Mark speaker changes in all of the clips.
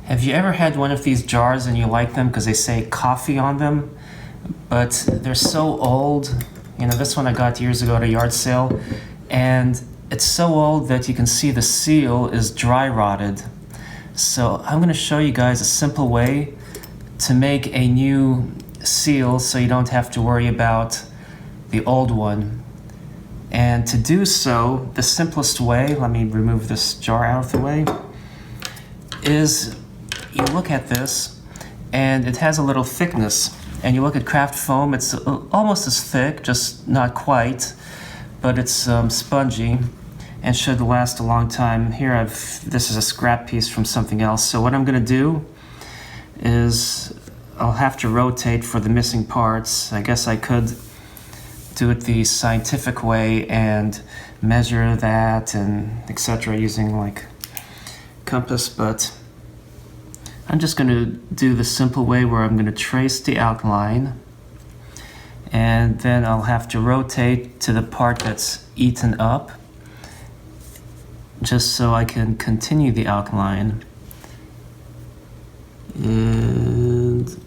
Speaker 1: Have you ever had one of these jars and you like them because they say coffee on them, but they're so old? You know, this one I got years ago at a yard sale, and it's so old that you can see the seal is dry rotted. So I'm going to show you guys a simple way to make a new seal so you don't have to worry about the old one. And to do so, the simplest way, let me remove this jar out of the way, is you look at this and it has a little thickness. And you look at craft foam, it's almost as thick, just not quite, but it's spongy and should last a long time. Here this is a scrap piece from something else. So what I'm gonna do is I'll have to rotate for the missing parts. I guess I could do it the scientific way and measure that and etc. using like compass, but I'm just going to do the simple way where I'm going to trace the outline, and then I'll have to rotate to the part that's eaten up just so I can continue the outline and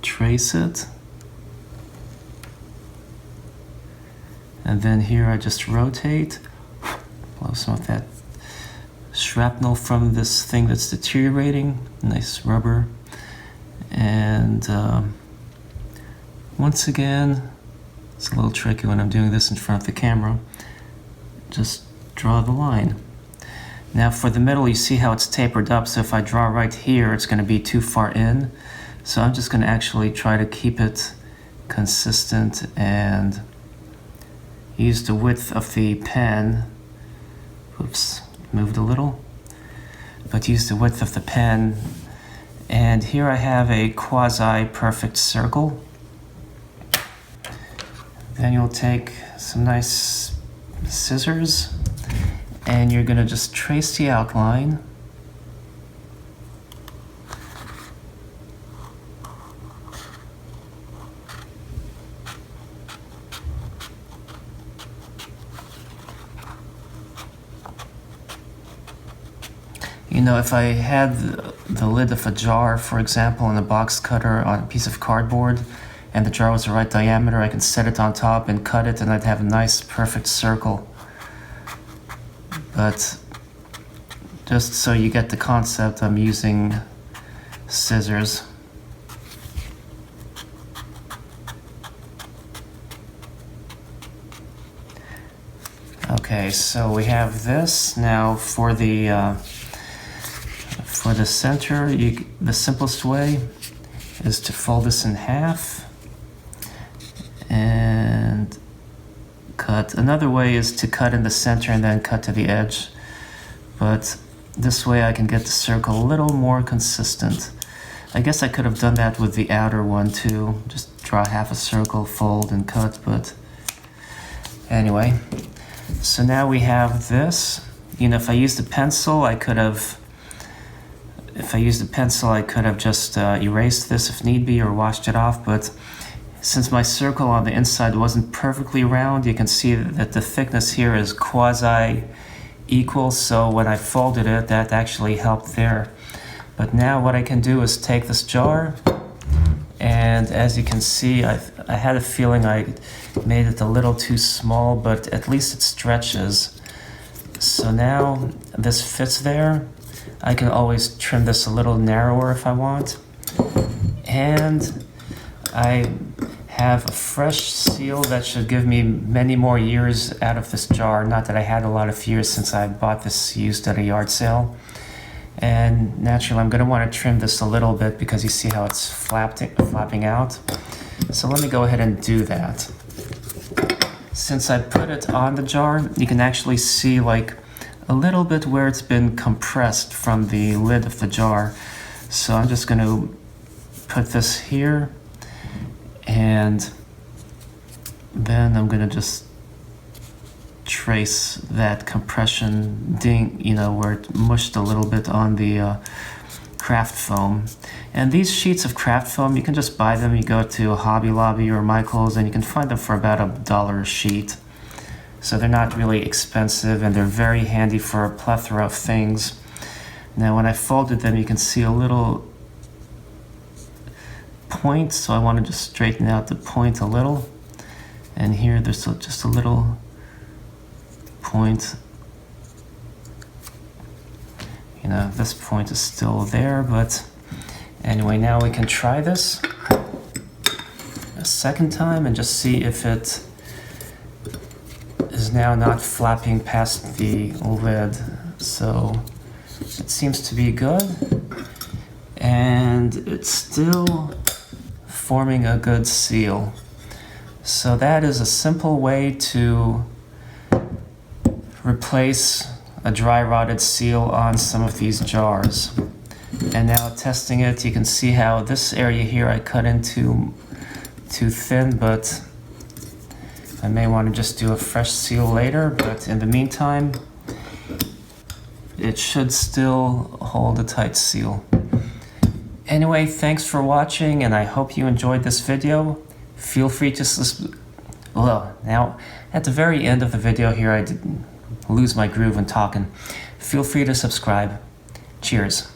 Speaker 1: trace it. And then here I just rotate, blow some of that shrapnel from this thing that's deteriorating, nice rubber. And once again, it's a little tricky when I'm doing this in front of the camera, just draw the line. Now for the middle, you see how it's tapered up, so if I draw right here, it's going to be too far in. So I'm just going to actually try to keep it consistent and use the width of the pen. Oops, moved a little. But use the width of the pen. And here I have a quasi-perfect circle. Then you'll take some nice scissors and you're gonna just trace the outline. You know, if I had the lid of a jar, for example, and a box cutter on a piece of cardboard, and the jar was the right diameter, I can set it on top and cut it, and I'd have a nice, perfect circle. But just so you get the concept, I'm using scissors. Okay, so we have this. Now for the center, the simplest way is to fold this in half and cut. Another way is to cut in the center and then cut to the edge, but this way I can get the circle a little more consistent. I guess I could have done that with the outer one too, just draw half a circle, fold and cut, but anyway. So now we have this. You know, if I used a pencil, I could have just erased this if need be or washed it off, but since my circle on the inside wasn't perfectly round, you can see that the thickness here is quasi-equal, so when I folded it, that actually helped there. But now what I can do is take this jar, and as you can see, I had a feeling I made it a little too small, but at least it stretches. So now this fits there. I can always trim this a little narrower if I want. And I have a fresh seal that should give me many more years out of this jar. Not that I had a lot of years since I bought this used at a yard sale. And naturally I'm going to want to trim this a little bit because you see how it's flapping out. So let me go ahead and do that. Since I put it on the jar, you can actually see like a little bit where it's been compressed from the lid of the jar. So I'm just going to put this here, and then I'm going to just trace that compression ding, you know, where it mushed a little bit on the craft foam. And these sheets of craft foam, you can just buy them. You go to Hobby Lobby or Michael's and you can find them for about $1 a sheet. So they're not really expensive and they're very handy for a plethora of things. Now when I folded them, you can see a little point, so I want to just straighten out the point a little. And here there's just a little point. You know, this point is still there, but anyway, now we can try this a second time and just see if it is now not flapping past the lid. So it seems to be good, and it's still forming a good seal. So that is a simple way to replace a dry rotted seal on some of these jars. And now testing it, you can see how this area here I cut into too thin, but I may want to just do a fresh seal later. But in the meantime, it should still hold a tight seal. Anyway, thanks for watching, and I hope you enjoyed this video. Feel free to well, now at the very end of the video here, I didn't lose my groove when talking. Feel free to subscribe. Cheers.